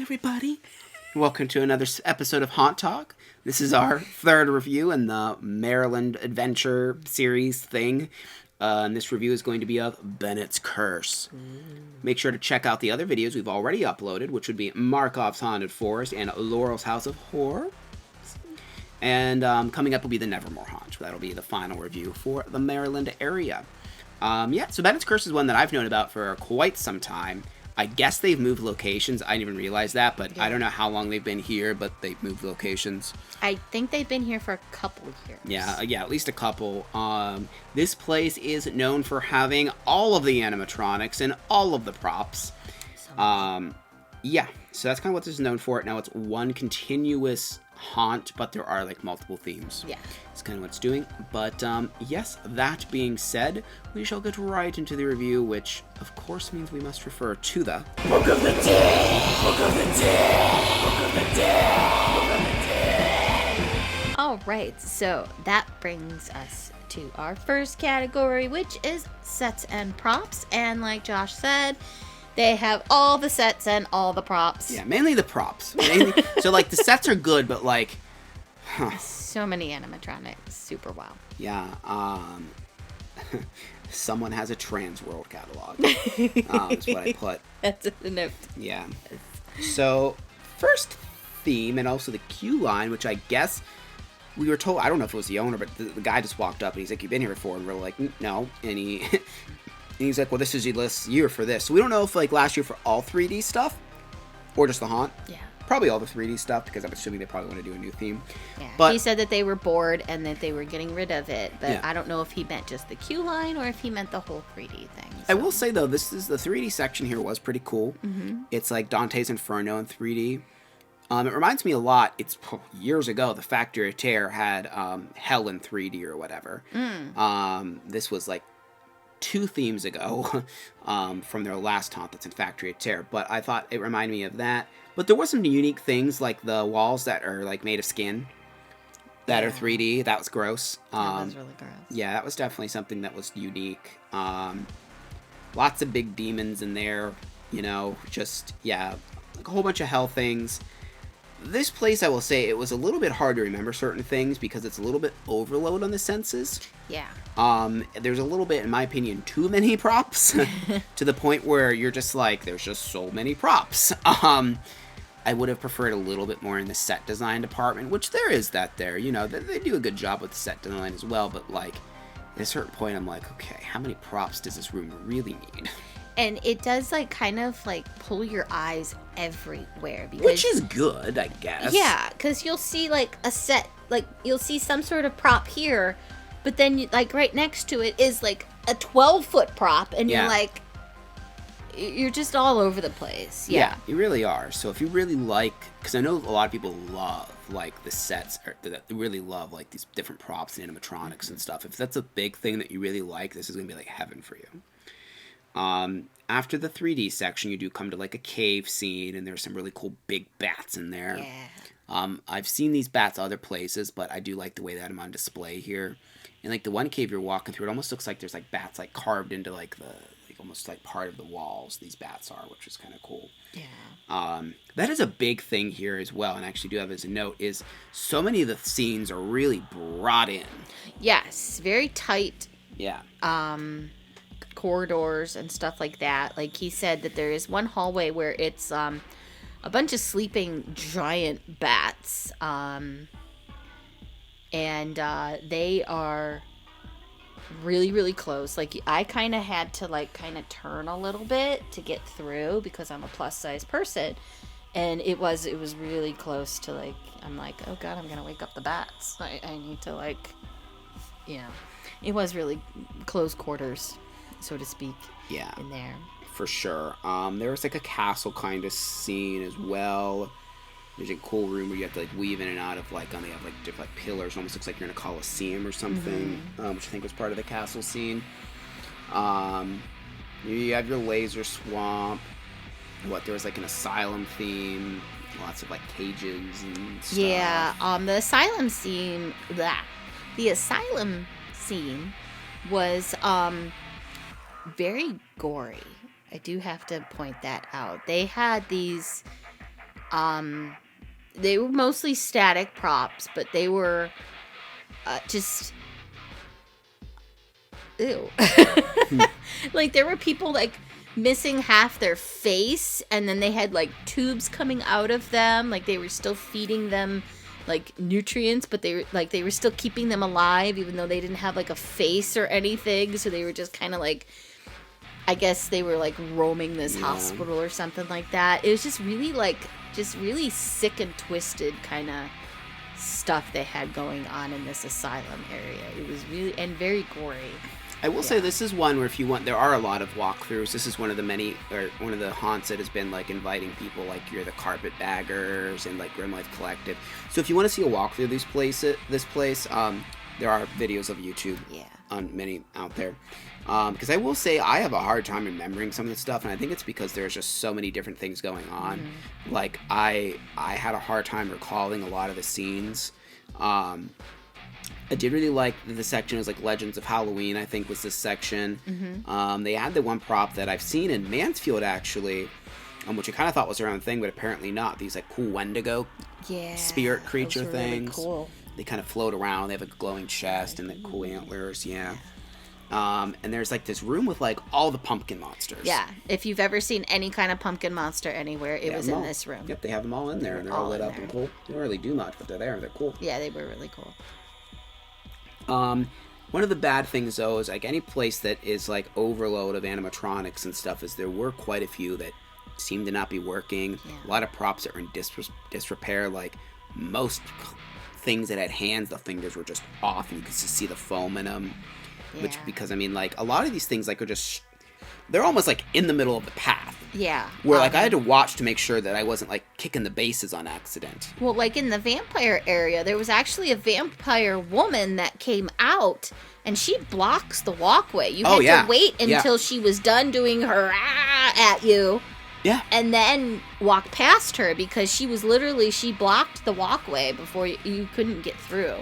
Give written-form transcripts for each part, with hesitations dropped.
everybody. Welcome to another episode of Haunt Talk. This is our third review in the Maryland Adventure series thing. And this review is going to be of Bennets Curse. Make sure to check out the other videos we've already uploaded, which would be Markov's Haunted Forest and Laurel's House of Horror. And coming up will be the Nevermore Haunt. That'll be the final review for the Maryland area. So Bennets Curse is one that I've known about for quite some time. I guess they've moved locations. I didn't even realize that, but yeah. I don't know how long they've been here, but they've moved locations. I think they've been here for a couple of years. Yeah, at least a couple. This place is known for having all of the animatronics and all of the props. So that's kind of what this is known for. Now it's one continuous haunt, but there are like multiple themes. Yeah. It's kind of what it's doing. But yes, that being said, we shall get right into the review, which of course means we must refer to the Book of the Dead! Book of the Dead! Book of the Dead! Book of the Dead! Alright, so that brings us to our first category, which is sets and props. And like Josh said, they have all the sets and all the props. Yeah, mainly the props. So, like, the sets are good, but, like... So many animatronics. Super wow. Yeah, someone has a Trans World catalog. Is what I put. That's the note. Yeah. So, first theme, and also the queue line, which I guess we were told... I don't know if it was the owner, but the guy just walked up, and he's like, "You've been here before?" And we're like, "No." And he's like, "Well, this is this year for this." So we don't know if, like, last year for all 3D stuff or just the haunt. Yeah. Probably all the 3D stuff, because I'm assuming they probably want to do a new theme. Yeah. But he said that they were bored and that they were getting rid of it, but yeah. I don't know if he meant just the queue line or if he meant the whole 3D thing. So. I will say, though, the 3D section here was pretty cool. Mm-hmm. It's like Dante's Inferno in 3D. It reminds me a lot, it's years ago, the Factory of Terror had Hell in 3D or whatever. This was like 2 themes ago from their last haunt that's in Factory of Terror, but I thought it reminded me of that. But there were some unique things, like the walls that are like made of skin that are 3D. That was gross. That was really gross. Yeah, that was definitely something that was unique. Lots of big demons in there, like a whole bunch of hell things. This place, I will say, it was a little bit hard to remember certain things because it's a little bit overload on the senses. Yeah. There's a little bit, in my opinion, too many props to the point where you're just like, there's just so many props. I would have preferred a little bit more in the set design department, which there is that there. They do a good job with the set design as well, but like at a certain point, I'm like, okay, how many props does this room really need? And it does, like, kind of, like, pull your eyes everywhere. Because, which is good, I guess. Yeah, because you'll see, like, a set, like, you'll see some sort of prop here, but then, like, right next to it is, like, a 12-foot prop, and you're, like, you're just all over the place. Yeah, you really are. So if you really like, because I know a lot of people love, like, the sets, or that really love, like, these different props and animatronics and stuff. If that's a big thing that you really like, this is going to be, like, heaven for you. After the 3D section, you do come to like a cave scene, and there's some really cool big bats in there. Yeah. I've seen these bats other places, but I do like the way that I'm on display here. And like the one cave you're walking through, it almost looks like there's like bats like carved into like almost like part of the walls. These bats are, which is kind of cool. Yeah. That is a big thing here as well, and I actually do have as a note is so many of the scenes are really brought in. Yes, very tight. Yeah. Corridors and stuff like that. Like he said that there is one hallway where it's a bunch of sleeping giant bats, and they are really, really close. Like I kind of had to like kind of turn a little bit to get through because I'm a plus size person, and it was really close to like I'm like, oh god, I'm gonna wake up the bats. I need to like, it was really close quarters, so to speak. Yeah, in there for sure. There was like a castle kind of scene as well. There's a cool room where you have to like weave in and out of like, they have like different like, pillars. It almost looks like you're in a coliseum or something, which I think was part of the castle scene. You have your laser swamp. There was like an asylum theme. Lots of like cages and stuff. Yeah, the asylum scene. The asylum scene was very gory. I do have to point that out. They had these They were mostly static props, but they were just ew. Like there were people like missing half their face, and then they had like tubes coming out of them, like they were still feeding them like nutrients, but they were still keeping them alive even though they didn't have like a face or anything. So they were just kind of like, I guess they were like roaming this hospital or something like that. It was just really sick and twisted kind of stuff they had going on in this asylum area. It was really, and very gory. I will say this is one where if you want, there are a lot of walkthroughs. This is one of the haunts that has been like inviting people, like you're the Carpetbaggers and like Grim Life Collective. So if you want to see a walkthrough of this place, there are videos of YouTube on many out there. Because I will say I have a hard time remembering some of the stuff, and I think it's because there's just so many different things going on. Mm-hmm. Like I had a hard time recalling a lot of the scenes. I did really like the section was like Legends of Halloween, I think was this section. Mm-hmm. They had the one prop that I've seen in Mansfield actually, which I kind of thought was their own thing, but apparently not. These like cool Wendigo spirit creature things. Really cool. They kind of float around. They have a glowing chest and the cool antlers. Yeah. And there's like this room with like all the pumpkin monsters. Yeah. If you've ever seen any kind of pumpkin monster anywhere, it was in this room. Yep, they have them all in there, and they're all lit up and cool. They don't really do much, but they're there. They're cool. Yeah, they were really cool. One of the bad things though is like any place that is like overload of animatronics and stuff is there were quite a few that seem to not be working. Yeah. A lot of props that were in disrepair. Like most things that had hands, the fingers were just off, and you could just see the foam in them. Yeah. Which, because I mean, like a lot of these things like are just, they're almost like in the middle of the path. Yeah. Where like I had to watch to make sure that I wasn't like kicking the bases on accident. Well, like in the vampire area, there was actually a vampire woman that came out, and she blocks the walkway. You had to wait until she was done doing her at you. Yeah. And then walk past her, because she blocked the walkway before you couldn't get through.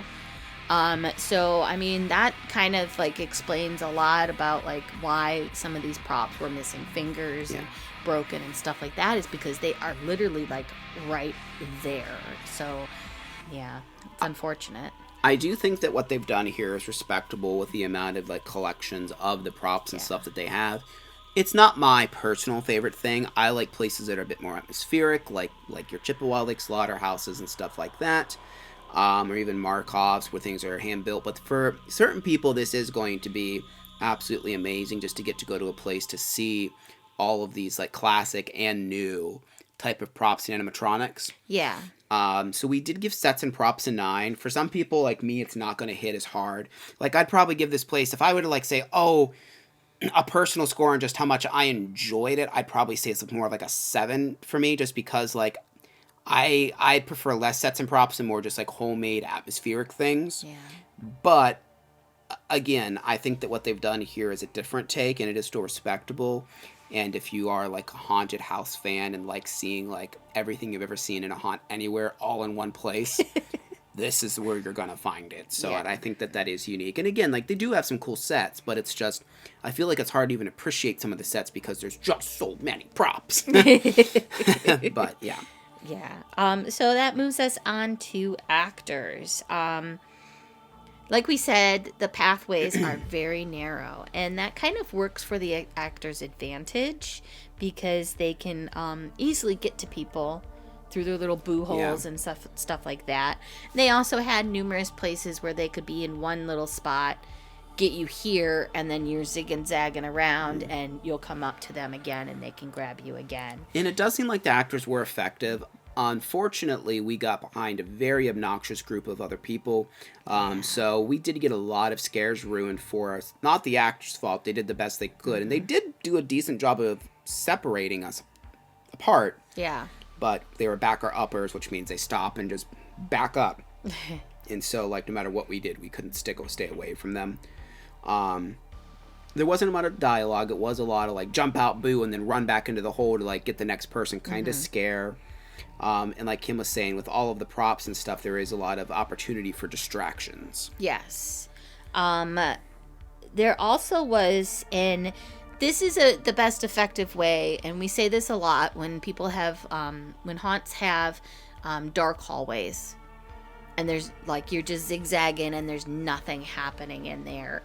So, I mean, that kind of, like, explains a lot about, like, why some of these props were missing fingers and broken and stuff like that, is because they are literally, like, right there. So, yeah, it's unfortunate. I do think that what they've done here is respectable with the amount of, like, collections of the props and stuff that they have. It's not my personal favorite thing. I like places that are a bit more atmospheric, like your Chippewa Lake slaughterhouses and stuff like that. Or even Markovs, where things are hand-built. But for certain people, this is going to be absolutely amazing just to get to go to a place to see all of these like classic and new type of props and animatronics. Yeah. So we did give sets and props a 9. For some people like me, it's not going to hit as hard. Like I'd probably give this place, if I were to like say, a personal score on just how much I enjoyed it, I'd probably say it's more like a 7 for me, just because like I prefer less sets and props and more just like homemade atmospheric things. Yeah. But again, I think that what they've done here is a different take, and it is still respectable. And if you are like a haunted house fan and like seeing like everything you've ever seen in a haunt anywhere all in one place, this is where you're gonna find it. So and I think that is unique. And again, like they do have some cool sets, but it's just, I feel like it's hard to even appreciate some of the sets because there's just so many props. But yeah. Yeah. So that moves us on to actors. Like we said, the pathways are very narrow, and that kind of works for the actors' advantage because they can easily get to people through their little boo holes and stuff like that. They also had numerous places where they could be in one little spot, get you here, and then you're zigging zagging around, and you'll come up to them again, and they can grab you again. And it does seem like the actors were effective. Unfortunately, we got behind a very obnoxious group of other people, so we did get a lot of scares ruined for us. Not the actors' fault; they did the best they could, and they did do a decent job of separating us apart. Yeah. But they were backer uppers, which means they stop and just back up. And so, like, no matter what we did, we couldn't stay away from them. There wasn't a lot of dialogue. It was a lot of, like, jump out, boo, and then run back into the hole to, like, get the next person kind of scare. And like Kim was saying, with all of the props and stuff, there is a lot of opportunity for distractions. Yes. There also was in this is the best effective way, and we say this a lot when people have, when haunts have dark hallways, and there's like, you're just zigzagging and there's nothing happening in there.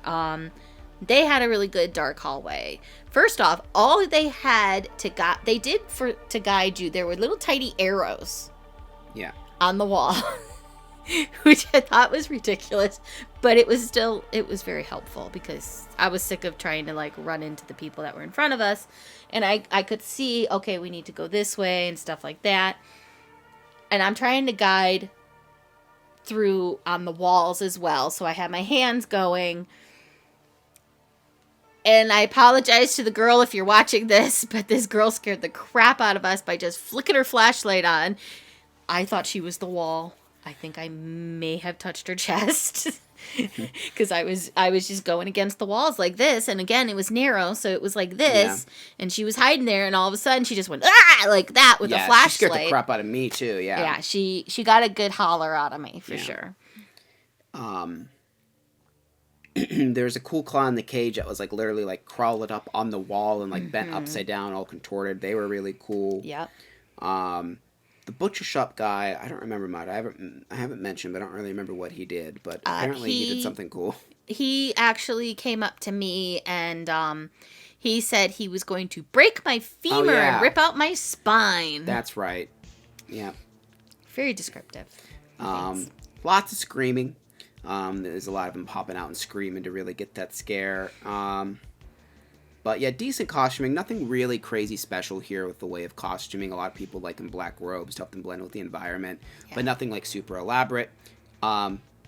They had a really good dark hallway. First off, all they had to guide you, there were little tiny arrows. Yeah. On the wall, which I thought was ridiculous, but it was very helpful because I was sick of trying to like run into the people that were in front of us, and I could see, okay, we need to go this way and stuff like that. And I'm trying to guide through on the walls as well, so I had my hands going. And I apologize to the girl if you're watching this, but this girl scared the crap out of us by just flicking her flashlight on. I thought she was the wall. I think I may have touched her chest because I was just going against the walls like this. And again, it was narrow, so it was like this. Yeah. And she was hiding there, and all of a sudden she just went, ah, like that with a flashlight. She scared the crap out of me too, yeah. Yeah, she got a good holler out of me, for sure. There's a cool claw in the cage that was like literally like crawled up on the wall and like bent upside down, all contorted. They were really cool. Yep. The butcher shop guy, I don't remember much. I haven't mentioned, but I don't really remember what he did. But apparently he did something cool. He actually came up to me and he said he was going to break my femur and rip out my spine. That's right. Yeah. Very descriptive. Lots of screaming. There's a lot of them popping out and screaming to really get that scare. But yeah, decent costuming. Nothing really crazy special here with the way of costuming. A lot of people like in black robes to help them blend with the environment. Yeah. But nothing like super elaborate.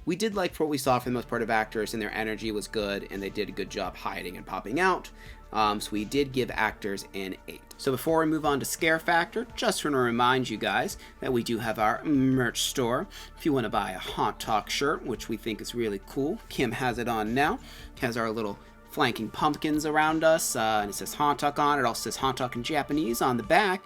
We did like for what we saw for the most part of actors, and their energy was good, and they did a good job hiding and popping out. So we did give actors an 8. So before we move on to Scare Factor, just want to remind you guys that we do have our merch store. If you want to buy a Haunt Talk shirt, which we think is really cool, Kim has it on now. It has our little flanking pumpkins around us, and it says Haunt Talk on it. It also says Haunt Talk in Japanese on the back,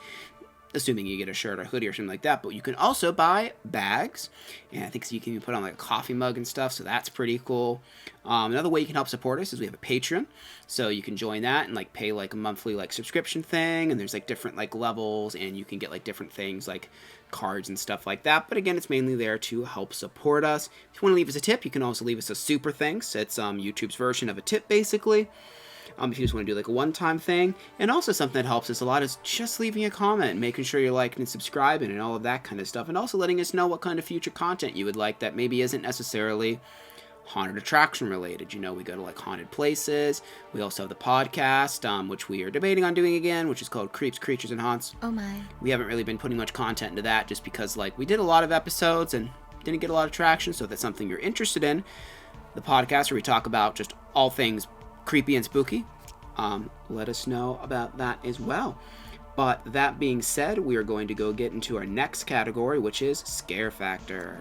assuming you get a shirt or hoodie or something like that. But you can also buy bags, and I think you can even put on like a coffee mug and stuff, so that's pretty cool. Another way you can help support us is we have a Patreon, so you can join that and like pay like a monthly like subscription thing, and there's like different like levels, and you can get like different things like cards and stuff like that. But again, it's mainly there to help support us. If you want to leave us a tip, you can also leave us a super thanks. It's YouTube's version of a tip, basically. If you just want to do like a one-time thing. And also something that helps us a lot is just leaving a comment, making sure you're liking and subscribing and all of that kind of stuff. And also letting us know what kind of future content you would like that maybe isn't necessarily haunted attraction related. You know, we go to like haunted places. We also have the podcast, which we are debating on doing again, which is called Creeps, Creatures, and Haunts. Oh my. We haven't really been putting much content into that just because like we did a lot of episodes and didn't get a lot of traction. So if that's something you're interested in, the podcast where we talk about just all things creepy and spooky, let us know about that as well. But that being said, we are going to go get into our next category, which is Scare Factor.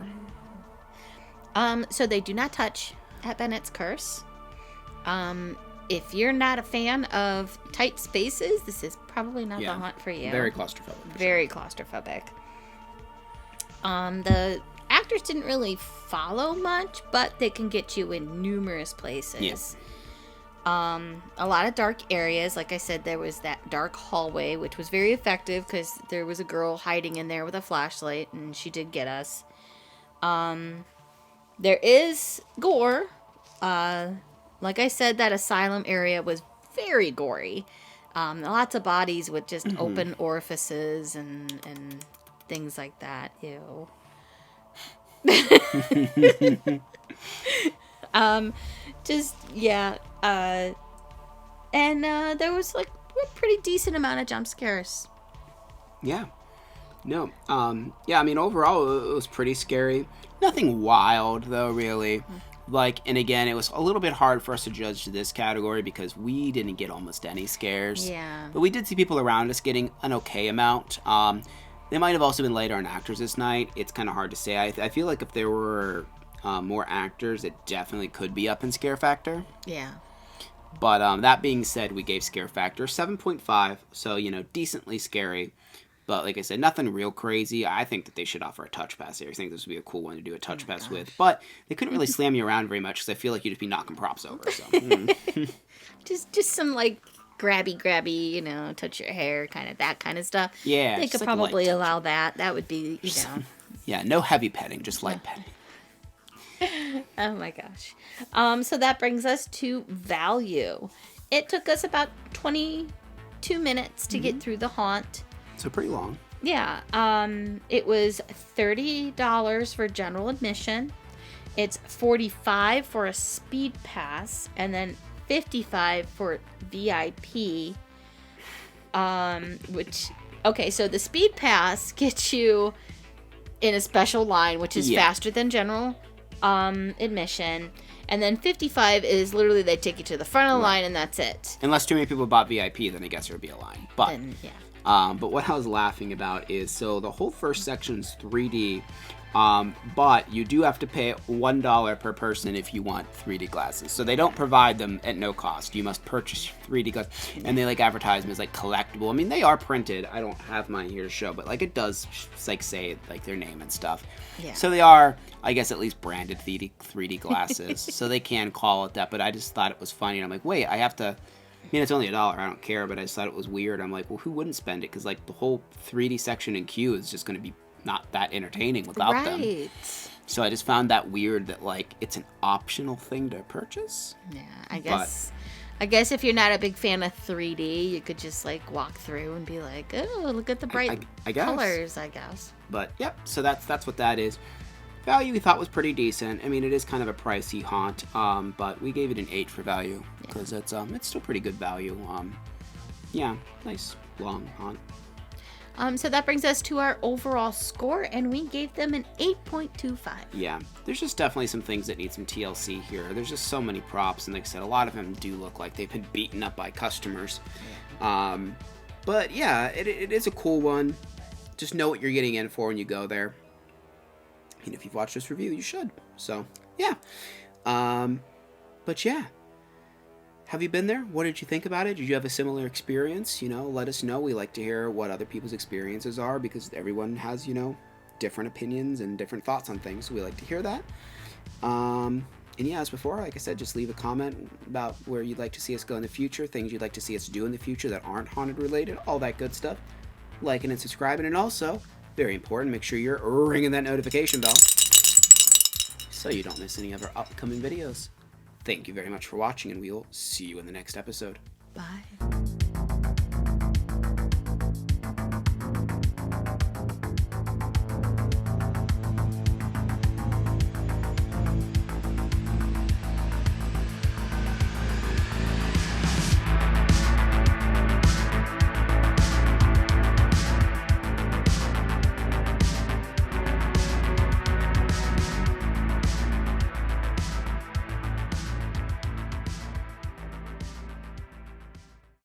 So they do not touch at Bennets Curse. If you're not a fan of tight spaces, this is probably not the haunt for you. Very claustrophobic. Very claustrophobic. The actors didn't really follow much, but they can get you in numerous places. Yes. A lot of dark areas. Like I said, there was that dark hallway, which was very effective because there was a girl hiding in there with a flashlight, and she did get us. There is gore. Like I said, that asylum area was very gory. Lots of bodies with just open orifices and things like that. Ew. And there was like a pretty decent amount of jump scares. Yeah. No. Yeah, I mean, overall, it was pretty scary. Nothing wild, though, really. Like, and again, it was a little bit hard for us to judge this category because we didn't get almost any scares. Yeah. But we did see people around us getting an okay amount. They might have also been later on actors this night. It's kind of hard to say. I feel like if there were more actors, it definitely could be up in Scare Factor. Yeah. But that being said, we gave Scare Factor 7.5, so, you know, decently scary. But like I said, nothing real crazy. I think that they should offer a touch pass here. I think this would be a cool one to do a touch pass with. But they couldn't really slam you around very much because I feel like you'd just be knocking props over. So. Just some, like, grabby, you know, touch your hair, kind of that kind of stuff. Yeah, They just could like light probably touch. allow that. That would be, you know. Yeah, no heavy petting, just light petting. Oh my gosh. So that brings us to value. It took us about 22 minutes to get through the haunt. So pretty long. Yeah. It was $30 for general admission. It's $45 for a speed pass, and then $55 for VIP. Okay, so the speed pass gets you in a special line, which is faster than general admission. And then $55 is literally they take you to the front of the line, and that's it. Unless too many people bought VIP, then I guess there would be a line. But Then, yeah. But what I was laughing about is, so the whole first section is 3D, but you do have to pay $1 per person if you want 3D glasses. So they don't provide them at no cost. You must purchase 3D glasses, and they like advertise them as like collectible. I mean, they are printed. I don't have mine here to show, but like it does like say like their name and stuff. Yeah. So they are, I guess, at least branded 3D glasses, so they can call it that. But I just thought it was funny, and I'm like, wait, I have to. I mean, it's only $1. I don't care, but I just thought it was weird. I'm like, well, who wouldn't spend it? Because, like, the whole 3D section in Q is just going to be not that entertaining without them. So I just found that weird that, like, it's an optional thing to purchase. Yeah, I guess if you're not a big fan of 3D, you could just, like, walk through and be like, oh, look at the bright colors, I guess. But, yep, so that's what that is. Value we thought was pretty decent. I mean, it is kind of a pricey haunt, but we gave it an 8 for value because it's still pretty good value. Yeah, nice long haunt. So that brings us to our overall score, and we gave them an 8.25. Yeah, there's just definitely some things that need some TLC here. There's just so many props, and like I said, a lot of them do look like they've been beaten up by customers. But yeah, it is a cool one. Just know what you're getting in for when you go there. And if you've watched this review, you should. So, yeah. But yeah. Have you been there? What did you think about it? Did you have a similar experience? You know, let us know. We like to hear what other people's experiences are because everyone has, you know, different opinions and different thoughts on things. So we like to hear that. And yeah, as before, like I said, just leave a comment about where you'd like to see us go in the future, things you'd like to see us do in the future that aren't haunted related, all that good stuff. Liking and subscribing, and also, very important, make sure you're ringing that notification bell so you don't miss any of our upcoming videos. Thank you very much for watching, and we will see you in the next episode. Bye.